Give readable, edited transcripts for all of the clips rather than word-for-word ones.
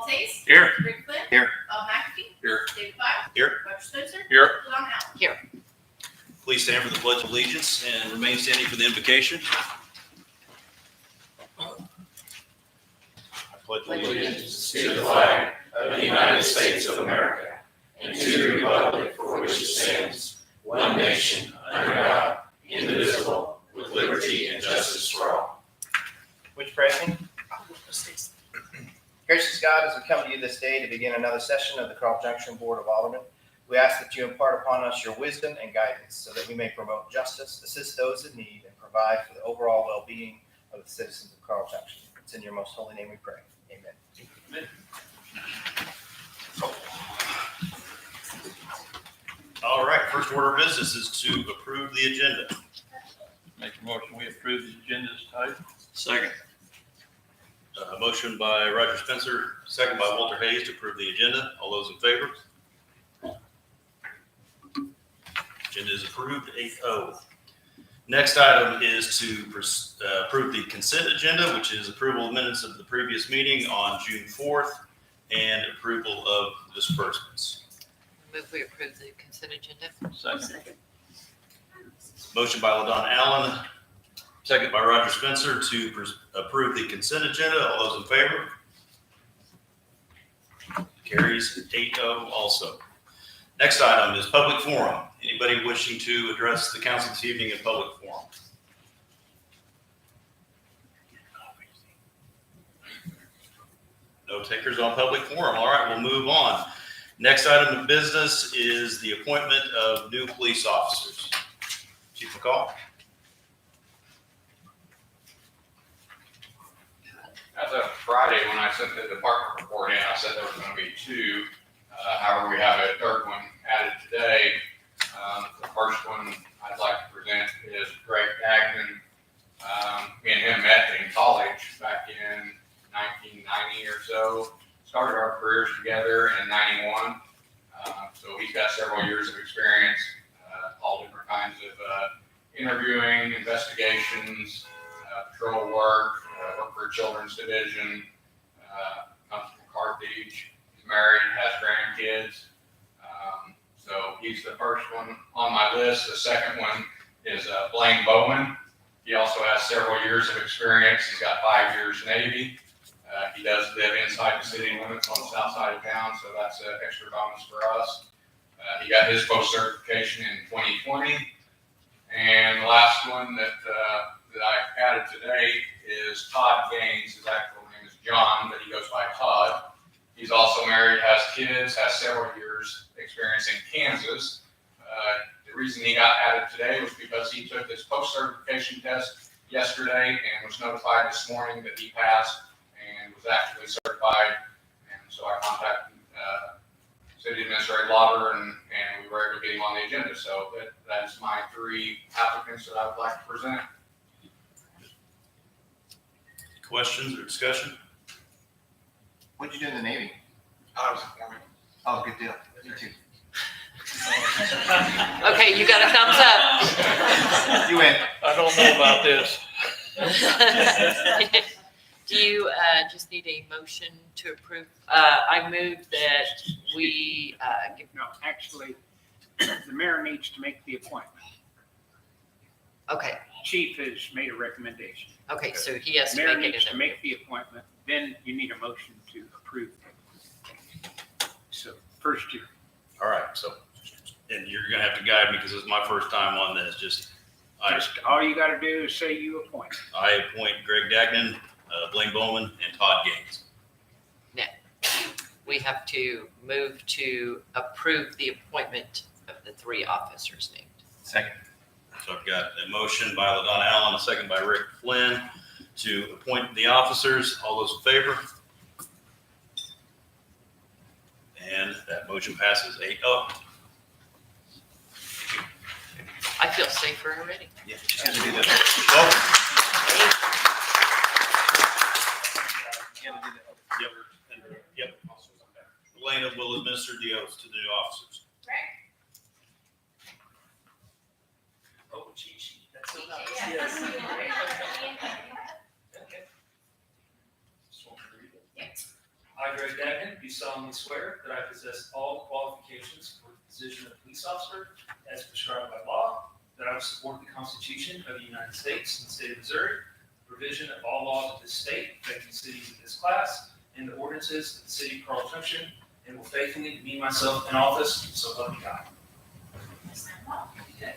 Stace. Here. Rick Flynn. Here. Bob McAfee. Here. David Bile. Here. Roger Spencer. Here. Don Allen. Here. Please stand for the Pledge of Allegiance and remain standing for the invocation. I pledge Allegiance to the flag of the United States of America and to the republic for which it stands, one nation, under God, indivisible, with liberty and justice for all. Would you pray with me? Gracious God, as we come to you this day to begin another session of the Carl Junction Board of Alderman, we ask that you impart upon us your wisdom and guidance so that we may promote justice, assist those in need, and provide for the overall well-being of the citizens of Carl Junction. It's in your most holy name we pray. Amen. Amen. All right, first order of business is to approve the agenda. Make a motion, we approve the agenda as typed. Second. Motion by Roger Spencer, second by Walter Hayes to approve the agenda. All those in favor? Agenda is approved, 8-0. Next item is to approve the consent agenda, which is approval of minutes of the previous meeting on June 4th and approval of disbursements. Move we approve the consent agenda. Second. Motion by LaDon Allen, second by Roger Spencer to approve the consent agenda. All those in favor? Carries 8-0 also. Next item is public forum. Anybody wishing to address the council this evening in public forum? No takers on public forum. All right, we'll move on. Next item of business is the appointment of new police officers. Chief McCall. As of Friday, when I sent the department report in, I said there was going to be two. However, we have a third one added today. The first one I'd like to present is Greg Gagnon. Me and him met in college back in 1990 or so. Started our careers together in 91. So he's got several years of experience, all different kinds of interviewing, investigations, patrol work, work for a children's division, Constable Carthage. He's married, has grandkids. So he's the first one on my list. The second one is Blaine Bowman. He also has several years of experience. He's got 5 years Navy. He does live inside the city limits on the south side of town, so that's an extra bonus for us. He got his post certification in 2020. And the last one that I added today is Todd Gaines. His actual name is John, but he goes by Todd. He's also married, has kids, has several years experience in Kansas. The reason he got added today was because he took his post-certification test yesterday and was notified this morning that he passed and was actually certified. And so I contacted City Administrator Lauder and we were able to get him on the agenda. So that's my three applicants that I would like to present. Questions or discussion? What'd you do in the Navy? I was informing. Oh, good deal. Me too. Okay, you got a thumbs up. You win. I don't know about this. Do you just need a motion to approve? I move that we give. No, actually, the mayor needs to make the appointment. Okay, Chief has made a recommendation. okay, so he has to Mayor make it needs in to make the appointment, then you need a motion to approve. So first you, All right, so, and you're gonna have to guide me because it's my first time on this. Just all you gotta do is say you appoint. I appoint Greg Gagnon, Blaine Bowman, and Todd Gaines. We have to move to approve the appointment of the three officers named. Second. So I've got a motion by LaDon Allen, a second by Rick Flynn to appoint the officers. All those in favor? And that motion passes 8-0. I feel safer already. Yeah, she's gonna do that. Welcome. Yep. Yep. Elena will administer the oath to the new officers. Oh, cheat sheet. That's so nice. Yes. I, Greg Gagnon, do solemnly swear that I possess all qualifications for the position of police officer as prescribed by law, that I will support the Constitution of the United States and the state of Missouri, the provision of all laws of this state affecting cities of this class, and the ordinances of the city of Carl Junction, and will faithfully demean myself in office, so help me God. Okay.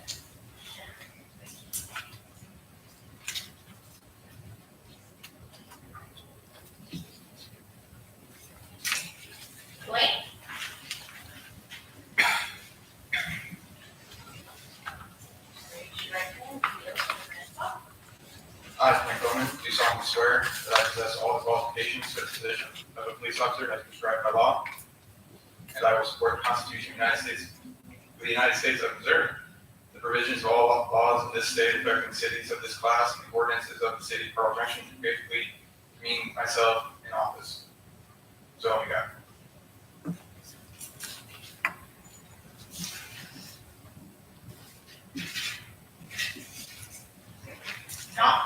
Blake? Raise your right hand. Repeat after me. I, Frank Bowman, do solemnly swear that I possess all the qualifications for the position of a police officer as prescribed by law, and I will support the Constitution of the United States of Missouri, the provisions of all laws of this state affecting cities of this class, and the ordinances of the city of Carl Junction, and faithfully demean myself in office. So help me God. John?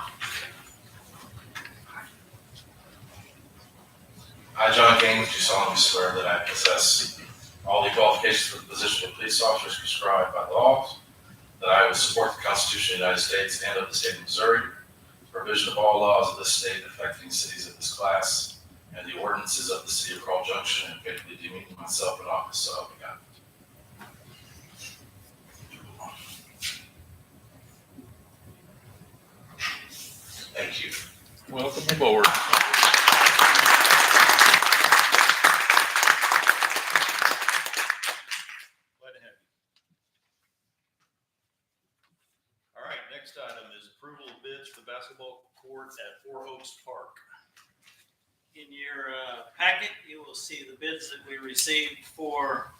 I, John Gaines, do solemnly swear that I possess all the qualifications for the position of police officer as prescribed by laws, that I will support the Constitution of the United States and of the state of Missouri, the provision of all laws of this state affecting cities of this class, and the ordinances of the city of Carl Junction, and faithfully demean myself in office, so help me God. Thank you. Welcome aboard. Glad to have you. All right, next item is approval of bids for the basketball court at Four Oaks Park. In your packet, you will see the bids that we received for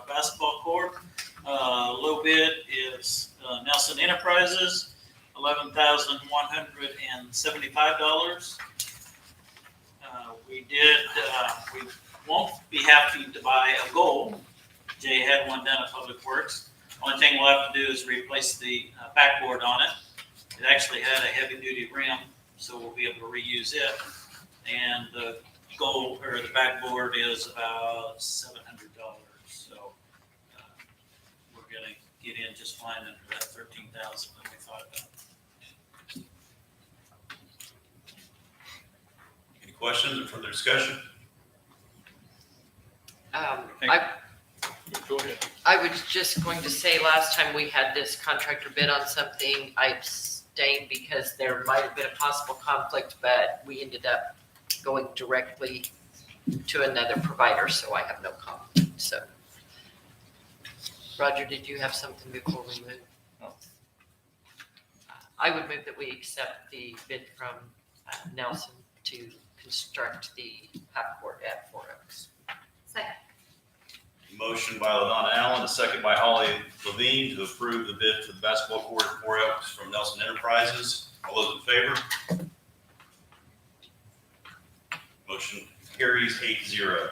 basketball court. Low bid is Nelson Enterprises, $11,175. We won't be having to buy a goal. Jay had one done at Public Works. Only thing we'll have to do is replace the backboard on it. It actually had a heavy-duty rim, so we'll be able to reuse it. And the goal, or the backboard, is about $700. So we're gonna get in just fine under that $13,000 that we thought about. Any questions or further discussion? Go ahead. I was just going to say, last time we had this contractor bid on something, I abstained because there might have been a possible conflict, but we ended up going directly to another provider, so I have no conflict, so. Roger, did you have something before we move? No. I would move that we accept the bid from Nelson to construct the half court at Four Oaks. Second. Motion by LaDonna Allen, a second by Holly Levine to approve the bid for the basketball court at Four Oaks from Nelson Enterprises. All those in favor? Motion carries 8-0.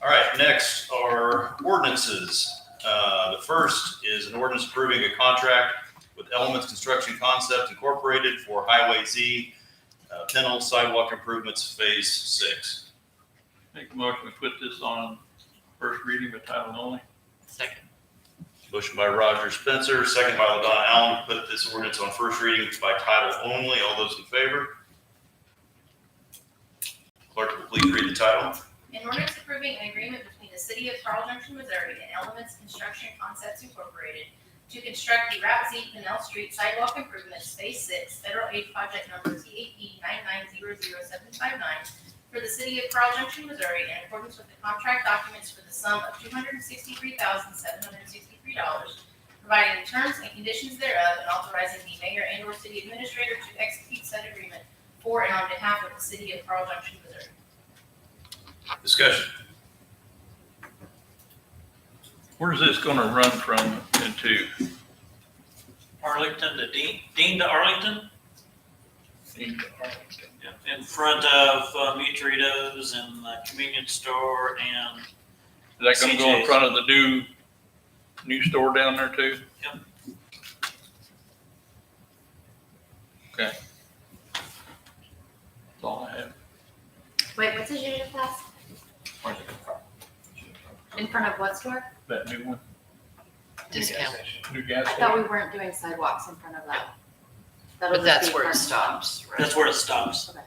All right, next are ordinances. The first is an ordinance approving a contract with Elements Construction Concept Incorporated for Highway Z, Pennell Sidewalk Improvements Phase 6. Make a motion, we put this on first reading by title only. Second. Motion by Roger Spencer, second by LaDonna Allen to put this ordinance on first reading by title only. All those in favor? Clerk, will please read the title. An ordinance approving an agreement between the city of Carl Junction, Missouri and Elements Construction Concepts Incorporated to construct the Route Z Pennell Street Sidewalk Improvements Phase 6, Federal Aid Project Number ZAP 9900759 for the city of Carl Junction, Missouri, in accordance with the contract documents for the sum of $263,763, providing the terms and conditions thereof, and authorizing the mayor and/or city administrator to execute said agreement for and on behalf of the city of Carl Junction, Missouri. Discussion. Where's this gonna run from into? Arlington to Dean to Arlington, Into Arlington? in front of Mutritos and the convenience store, and Is that gonna go in CJ's. front of the new store down there too? Yep. Okay. That's all I have. Wait, what's his unit class? In front of what store? That new one, Discount. new gas I station. thought we weren't doing sidewalks in front of that. That'll But just that's be where it parking. stops, right? That's where it stops. Okay.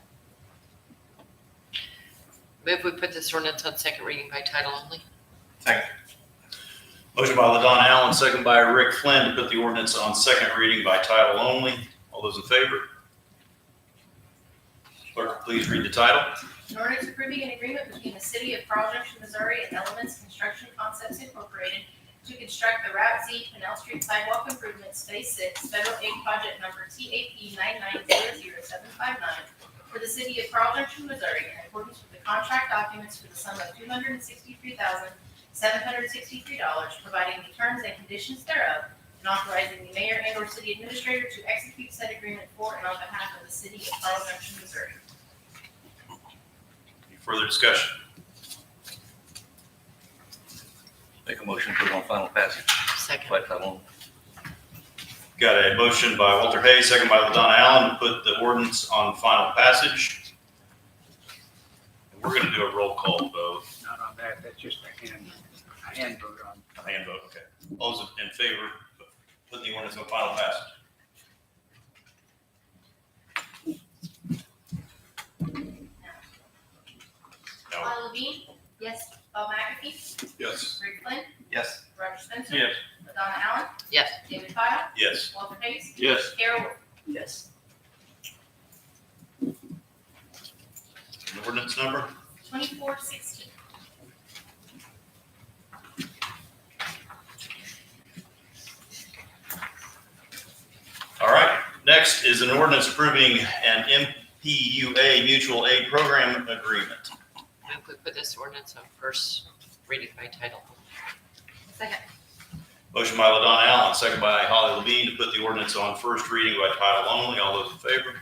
Move we put this ordinance on second reading by title only. Motion by LaDonna Allen, second by Rick Flynn to put the ordinance on second reading by title only. All those in favor? Clerk, please read the title. An ordinance approving an agreement between the city of Carl Junction, Missouri and Elements Construction Concepts Incorporated to construct the Route Z Canal Street Sidewalk Improvements Phase 6 Federal Aid Project Number TAP 9900759 for the city of Carl Junction, Missouri, in accordance with the contract documents for the sum of $263,763, providing the terms and conditions thereof, and authorizing the mayor and/or city administrator to execute said agreement for and on behalf of the city of Carl Junction, Missouri. Any further discussion? Make a motion to put it on final passage Second. by title only. Got a motion by Walter Hayes, second by LaDonna Allen to put the ordinance on final passage. And we're going to do a roll call vote. Not on that, that's just a hand vote on. A hand vote, okay. All those in favor of putting the ordinance on final passage? No. Paul Levine? Yes. Bob McAfee? Yes. Rick Flynn? Yes. Roger Spencer? Yes. Donna Allen? Yes. David Pyle? Yes. Walter Hayes? Yes. Carol Wolf? Yes. And the ordinance number? 2416. All right. Next is an ordinance approving an MPUA mutual aid program agreement. Move we put this ordinance on first reading by title only. Second. Motion by LaDonna Allen, second by Holly Levine to put the ordinance on first reading by title only. All those in favor?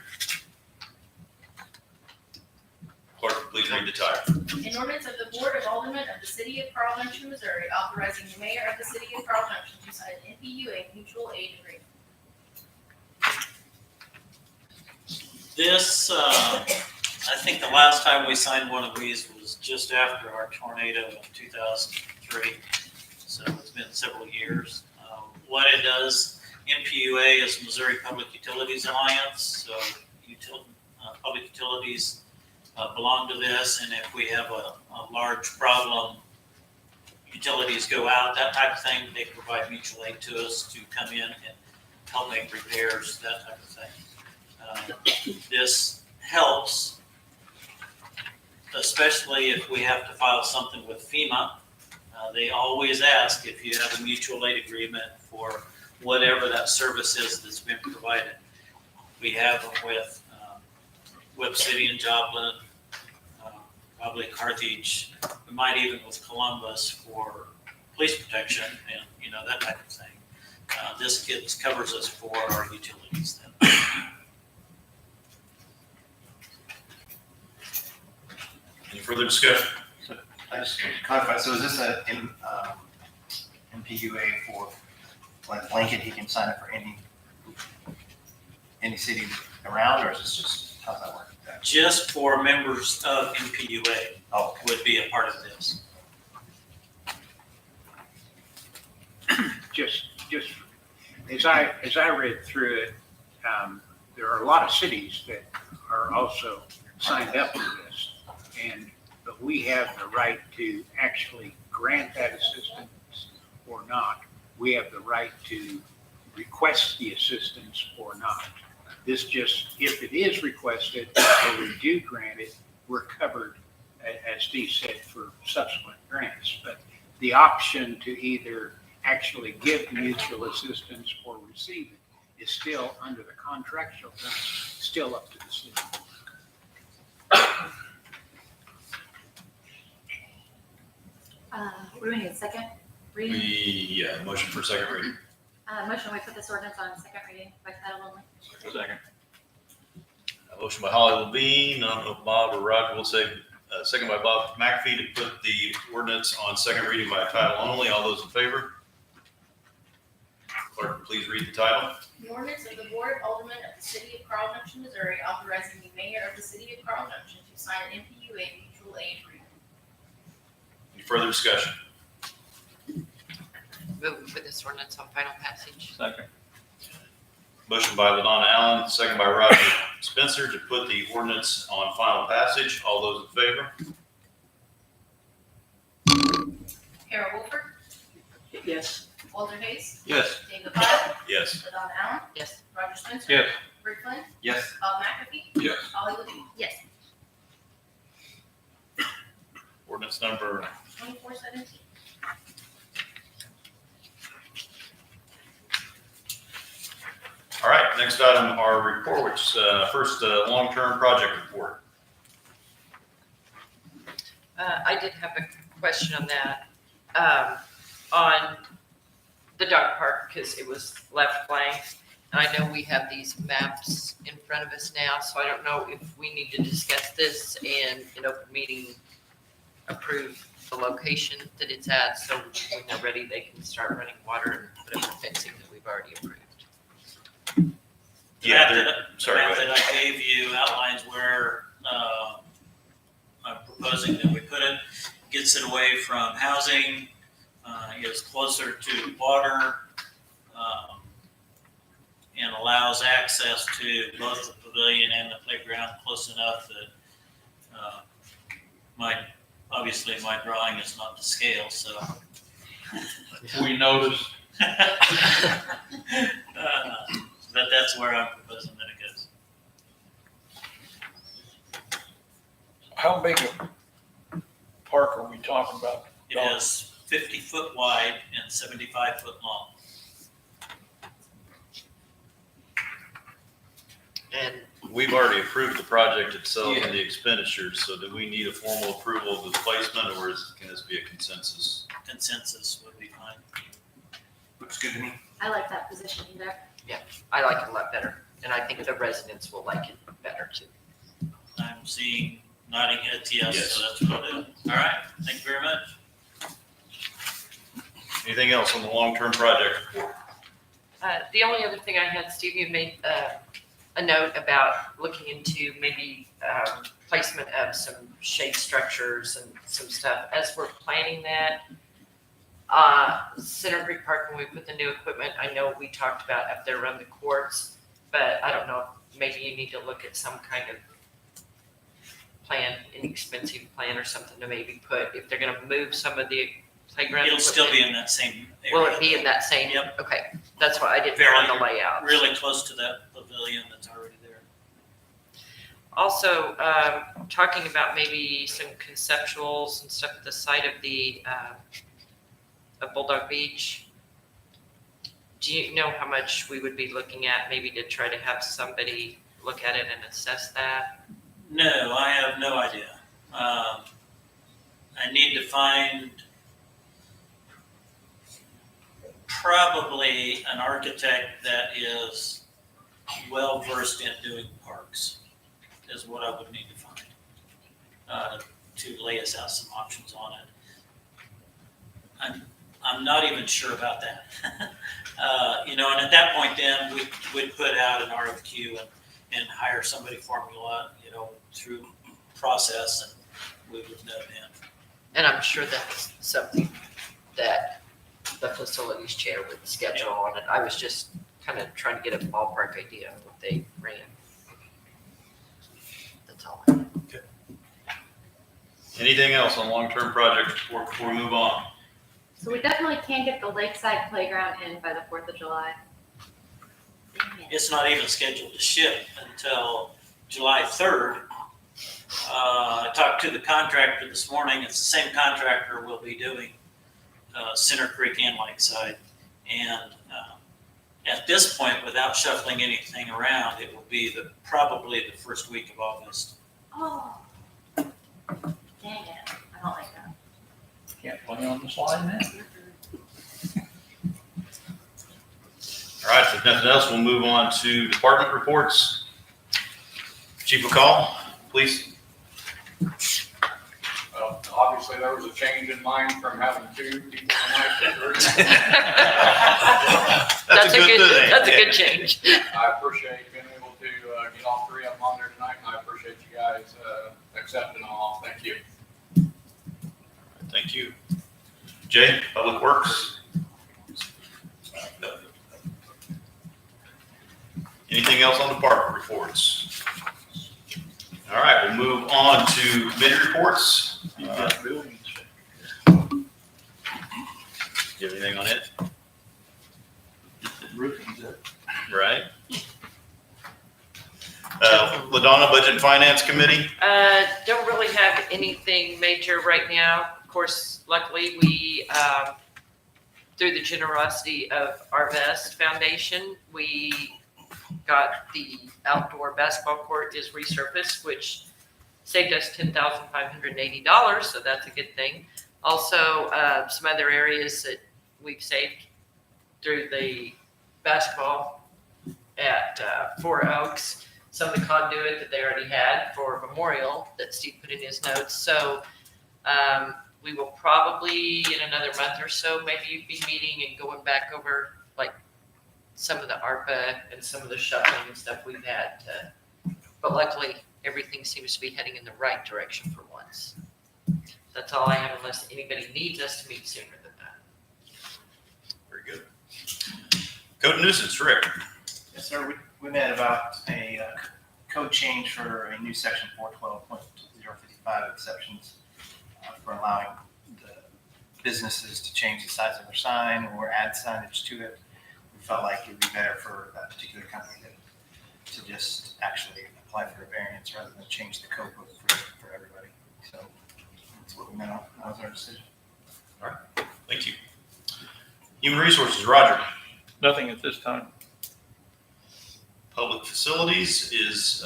Clerk, please read the title. An ordinance of the Board of Alderman of the city of Carl Junction, Missouri, authorizing the mayor of the city of Carl Junction to sign an MPUA mutual aid agreement. This, I think the last time we signed one of these was just after our tornado in 2003. So it's been several years. What it does, MPUA is Missouri Public Utilities Alliance. So public utilities belong to this. And if we have a large problem, utilities go out, that type of thing, they provide mutual aid to us to come in and help make repairs, that type of thing. This helps, especially if we have to file something with FEMA. They always ask if you have a mutual aid agreement for whatever that service is that's been provided. We have them with Webb City and Joplin, probably Carthage. We might even with Columbus for police protection and, that type of thing. This covers us for our utilities then. Any further discussion? I just want to clarify, so is this a MPUA for, like blanket, he can sign up for any city around, or is this just, how's that work? Just for members of MPUA Oh, okay. would be a part of this. Just as I read through it, there are a lot of cities that are also signed up for this. But we have the right to actually grant that assistance or not. We have the right to request the assistance or not. This just, if it is requested or we do grant it, we're covered, as Steve said, for subsequent grants. But the option to either actually give mutual assistance or receive it is still under the contractual terms, still up to the city. What do we need, a second reading? Yeah, motion for second reading. Motion, we put this ordinance on second reading by title only. Second. A motion by Holly Levine, I don't know if Bob or Roger will say, second by Bob McAfee to put the ordinance on second reading by title only. All those in favor? Clerk, please read the title. The ordinance of the Board of Alderman of the city of Carl Junction, Missouri, authorizing the mayor of the city of Carl Junction to sign an MPUA mutual aid agreement. Any further discussion? Move we put this ordinance on final passage. Second. Motion by Ladonna Allen, second by Roger Spencer to put the ordinance on final passage. All those in favor? Harold Wolford, Yes. Walter Hayes, Yes. David Byer, Yes. Ladonna Allen, Yes. Roger Spencer. Yes. Rick Flynn, Yes. Bob McAfee, Yes. Holly Levine. Yes. Ordinance number 2417. All right, next item, our report, which, first, long-term project report. I did have a question on that, on the dog park, because it was left blank. And I know we have these maps in front of us now, so I don't know if we need to discuss this and in open meeting approve the location that it's at, so when they're ready, they can start running water and put up the fencing that we've already approved. Yeah, The there- map that- sorry, go The ahead. map that I gave you outlines where, I'm proposing that we put it, gets it away from housing, is closer to water, and allows access to both the pavilion and the playground close enough that, obviously my drawing is not to scale, so. We noticed. But that's where I'm proposing that it goes. How big a park are we talking about? It is 50 foot wide and 75 foot long. And We've already approved the project itself and the expenditures, so do we need a formal approval of the placement, or can this be a consensus? Consensus would be fine. Looks good to me. I like that position there. I like it a lot better, and I think the residents will like it better too. I'm seeing nodding heads, yes, Yes. so that's what I'll do. All right, thank you very much. Anything else on the long-term project report? The only other thing I had, Steve, you made a note about looking into maybe placement of some shade structures and some stuff. As we're planning that, Center Creek Park, when we put the new equipment, I know we talked about up there around the courts, but I don't know, if maybe you need to look at some kind of plan, inexpensive plan or something to maybe put, if they're gonna move some of the playground. It'll still be equipment. in that same Will area. it be in that same? Yep. Okay, that's what I didn't know on the layout. Really close to that pavilion that's already there. Also, talking about maybe some conceptuals and stuff at the site of the, of Bulldog Beach. Do you know how much we would be looking at, maybe to try to have somebody look at it and assess that? No, I have no idea. I need to find probably an architect that is well-versed in doing parks, is what I would need to find, to lay us out some options on it. I'm not even sure about that. And at that point then, we'd put out an RFQ and hire somebody formula, through process, and we would know then. And I'm sure that's something that the facilities chair would schedule on it. I was just kind of trying to get a ballpark idea of what they ran. That's all. Anything else on long-term project report before we move on? So we definitely can't get the lakeside playground in by the 4th of July. It's not even scheduled to ship until July 3rd. I talked to the contractor this morning. It's the same contractor will be doing Center Creek and Lakeside. And at this point, without shuffling anything around, it will be probably the first week of August. Oh. Dang it. I don't like that. Can't play on the slide now. All right, if nothing else, we'll move on to department reports. Chief McCall, please. Well, obviously, there was a change in mind from having two people tonight. That's a good thing. That's a good change. I appreciate being able to get all three of them on there tonight, and I appreciate you guys accepting all. Thank you. Thank you. Jay, Public Works? Anything else on department reports? All right, we'll move on to committee reports. You've got buildings. Do you have anything on it? Roofing's up. Right. LaDonna, Budget and Finance Committee? Don't really have anything major right now. Of course, luckily, we, through the generosity of our Vest Foundation, we got the outdoor basketball court is resurfaced, which saved us $10,580, so that's a good thing. Also, some other areas that we've saved through the basketball at Four Oaks, some of the conduit that they already had for Memorial that Steve put in his notes. So we will probably in another month or so maybe be meeting and going back over like some of the ARPA and some of the shuffling and stuff we've had. But luckily, everything seems to be heading in the right direction for once. That's all I have unless anybody needs us to meet sooner than that. Very good. Code and nuisance, Rick. Yes, sir. We met about a code change for a new section 412.055 exceptions for allowing the businesses to change the size of their sign or add signage to it. We felt like it would be better for that particular company to just actually apply for a variance rather than change the code book for everybody. So that's what we met on. That was our decision. All right, thank you. Human Resources, Roger. Nothing at this time. Public Facilities is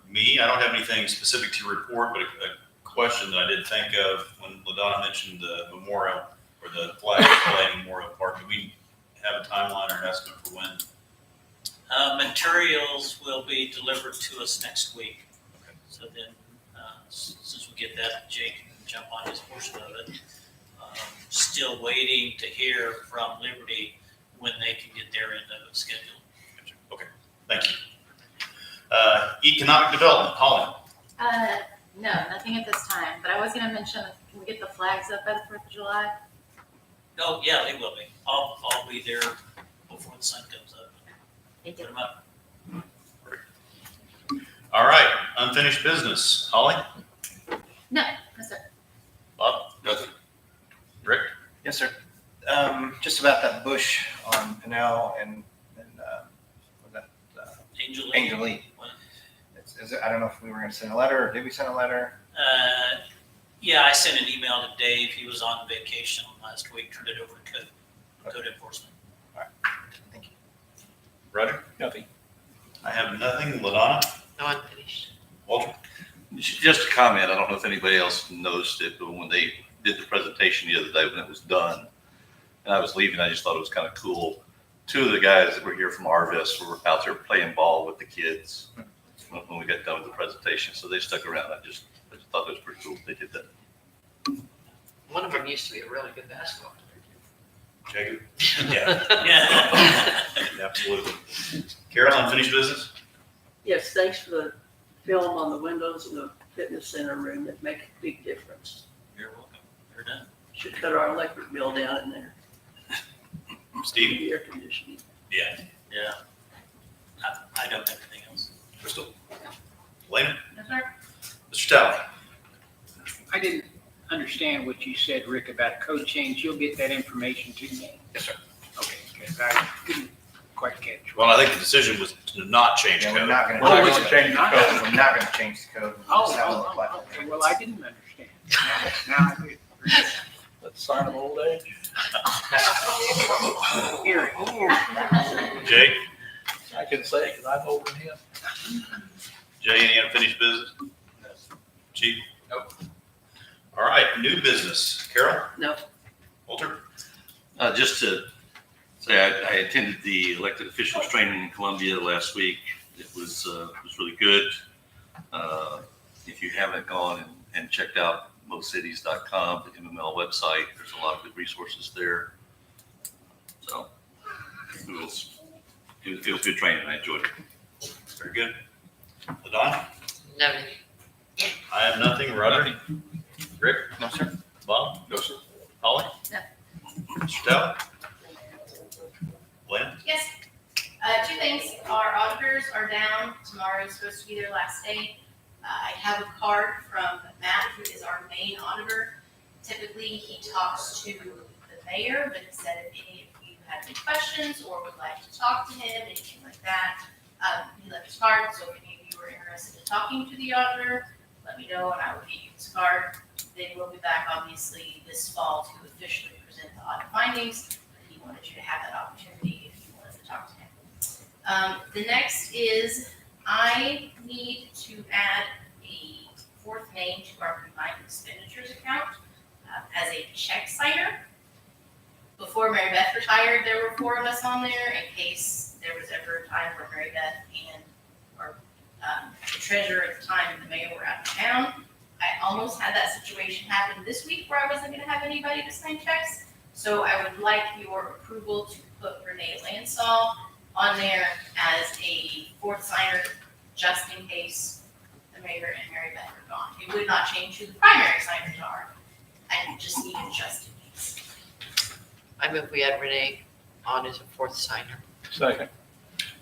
me. I don't have anything specific to report, but a question that I did think of when LaDonna mentioned the memorial or the flag display Memorial Park. Do we have a timeline or an estimate for when? Materials will be delivered to us next week. Okay. So then, since we get that, Jake can jump on his portion of it. Still waiting to hear from Liberty when they can get their end of it scheduled. Okay, thank you. Economic Development, Holly. No, nothing at this time, but I was gonna mention, can we get the flags up by the 4th of July? Oh, yeah, they will be. I'll be there before the sun comes up. Thank Put you. them up. All right, unfinished business, Holly. No, sir. Bob. Nothing. Rick. Yes, sir. Just about that bush on Pinnell and was that Angel Lee. Angel Lee. I don't know if we were going to send a letter or did we send a letter? Yeah, I sent an email to Dave. He was on vacation last week, turned it over to code enforcement. All right. Thank you. Roger. Nothing. I have nothing. LaDonna. No unfinished. Walter. Just a comment, I don't know if anybody else noticed it, but when they did the presentation the other day, when it was done, and I was leaving, I just thought it was kind of cool. Two of the guys that were here from Arvest were out there playing ball with the kids when we got done with the presentation, so they stuck around. I just thought it was pretty cool they did that. One of them used to be a really good basketball player. Jacob. Yeah, Yeah. absolutely. Carol, unfinished business. Yes, thanks for the film on the windows in the fitness center room. That make a big difference. You're welcome. You're done. Should cut our electric bill down in there. Steve. The air conditioning. Yeah. Yeah. I don't have anything else. Crystal. Elena. Yes, sir. Mr. Talley. I didn't understand what you said, Rick, about code change. You'll get that information to me? Yes, sir. Okay, because I didn't quite catch. Well, I think the decision was to not change Yeah, code. we're not going We're not to gonna change the code. We're not going to change the code. We'll just have it apply for Okay, well, I didn't understand. Now I do. Let's sign of old age. Hearing. Jay. I can say, because I'm older than him. Jay, any unfinished business? Chief? Nope. All right, new business. Carol? No. Walter? Just to say, I attended the elected officials training in Columbia last week. It was really good. If you haven't gone and checked out mocities.com, the MML website, there's a lot of good resources there. So it was good training. I enjoyed it. Very good. LaDonna? Nothing. I have nothing. Roger? Rick? No, sir. Bob? No, sir. Holly? No. Mr. Tell? Lynn? Yes. Two things. Our auditors are down. Tomorrow is supposed to be their last day. I have a card from Matt, who is our main auditor. Typically, he talks to the mayor, but he said if any of you have any questions or would like to talk to him, anything like that, he left his card. So if any of you are interested in talking to the auditor, let me know and I will get you his card. They will be back obviously this fall to officially present the audit findings. But he wanted you to have that opportunity if you wanted to talk to him. The next is I need to add a fourth name to our combined expenditures account as a check signer. Before Mary Beth retired, there were 4 of us on there in case there was ever a time where Mary Beth and our the treasurer at the time and the mayor were out of town. I almost had that situation happen this week where I wasn't going to have anybody to sign checks. So I would like your approval to put Renee Lansall on there as a 4th signer, just in case the mayor and Mary Beth are gone. It would not change who the primary signers are. I just need it just in case. I move we add Renee on as a 4th signer. Second.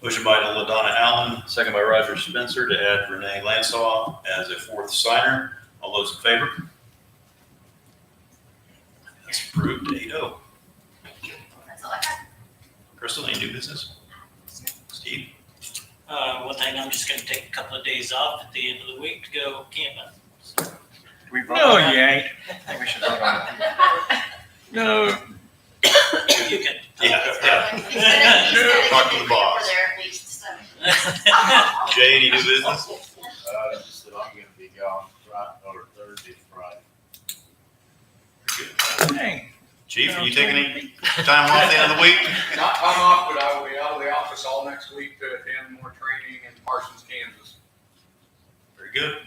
Motion by LaDonna Allen, second by Roger Spencer to add Renee Lansaw as a 4th signer. All those in favor? That's approved 8-0. That's all I have. Crystal, any new business? Steve? One thing, I'm just gonna take a couple of days off at the end of the week to go camping. No, you ain't. We should vote on it. No. You can. Yeah. Talk to the boss. There at least, so. Jay, any new business? Just that I'm gonna be gone Friday, or Thursday, Friday. Dang. Chief, are you taking any time off the end of the week? Not time off, but I will be out of the office all next week to attend more training in Parsons, Kansas. Very good.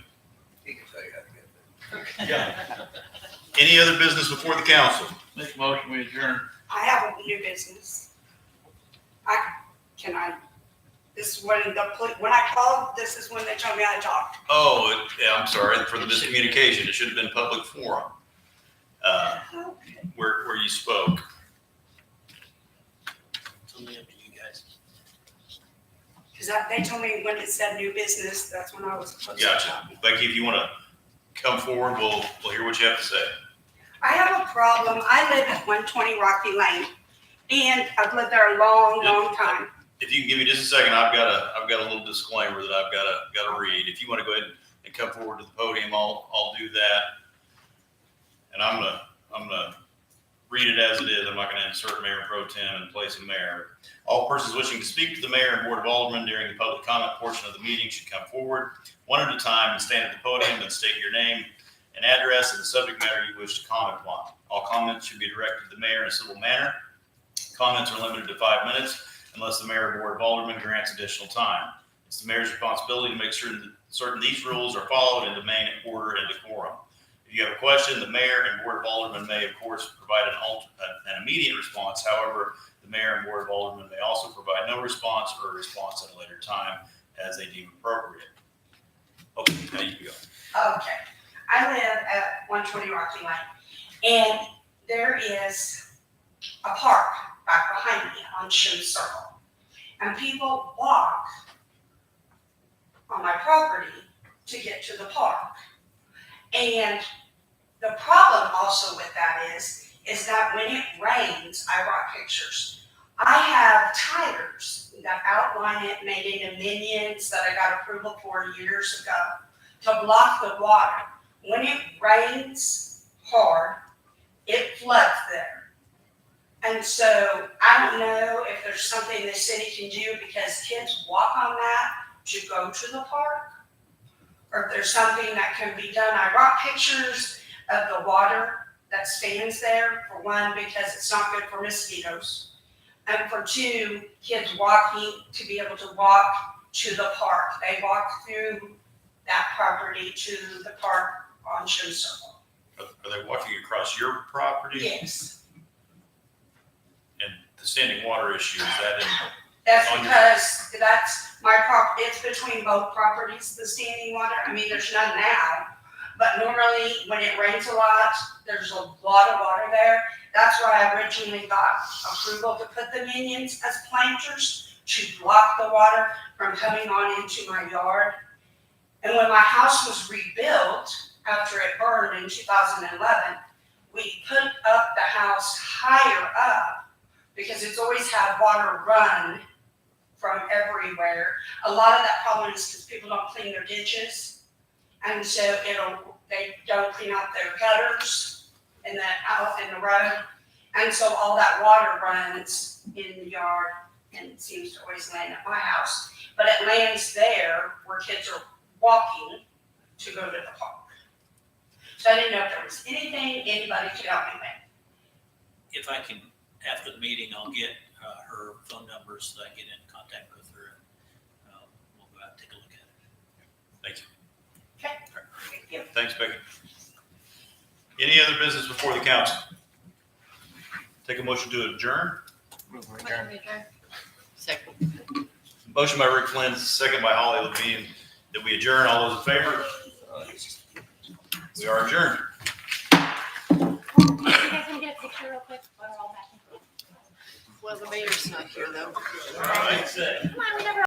He can tell you how to get Yeah. Any other business before the council? Make a motion, we adjourn. I have a new business. This is when when I called, this is when they told me I talked. Oh, yeah, I'm sorry for the miscommunication. It should have been public forum. Where you spoke. It's only up to you guys. Because they told me when it said new business, that's when I was supposed to Gotcha. talk. Becky, if you want to come forward, we'll hear what you have to say. I have a problem. I live at 120 Rocky Lane, and I've lived there a long time. If you can give me just a second, I've got a little disclaimer that I've got to read. If you want to go ahead and come forward to the podium, I'll do that. And I'm gonna read it as it is. I'm not gonna insert Mayor Pro Tem in place of Mayor. All persons wishing to speak to the Mayor and Board of Alderman during the public comment portion of the meeting should come forward one at a time and stand at the podium and state your name and address and the subject matter you wish to comment upon. All comments should be directed to the Mayor in a civil manner. Comments are limited to 5 minutes unless the Mayor and Board of Alderman grants additional time. It's the Mayor's responsibility to make sure that certain these rules are followed and to maintain order and decorum. If you have a question, the Mayor and Board of Alderman may, of course, provide an immediate response. However, the Mayor and Board of Alderman may also provide no response or a response at a later time as they deem appropriate. Okay, now you can go. Okay. I live at 120 Rocky Lane, and there is a park back behind me on Shim Circle. And people walk on my property to get to the park. And the problem also with that is that when it rains, I brought pictures. I have tires that outline it, made into minions that I got approval for years ago to block the water. When it rains hard, it floods there. And so I don't know if there's something the city can do because kids walk on that to go to the park, or if there's something that can be done. I brought pictures of the water that stands there, for one, because it's not good for mosquitoes. And for two, kids walking to be able to walk to the park. They walk through that property to the park on Shim Circle. Are they walking across your property? Yes. And the standing water issue, is that in? That's On your- because that's It's between both properties, the standing water. I mean, there's none now. But normally, when it rains a lot, there's a lot of water there. That's why I originally got approval to put the minions as planters to block the water from coming on into my yard. And when my house was rebuilt after it burned in 2011, we put up the house higher up because it's always had water run from everywhere. A lot of that problem is because people don't clean their ditches. And so they don't clean out their gutters out in the road. And so all that water runs in the yard and seems to always land at my house. But it lands there where kids are walking to go to the park. So I didn't know if there was anything anybody could help me with. If I can, after the meeting, I'll get her phone number so that I get in contact with her. And we'll go out and take a look at it. Thank you. Okay. Thank you. Thanks, Becky. Any other business before the council? Take a motion to adjourn. Second. Motion by Rick Flynn, second by Holly Levine, that we adjourn. All those in favor? We are adjourned. You guys want to get a picture real quick while we're all back and forth? Well, the mayor's not here though. All right. Come on, we never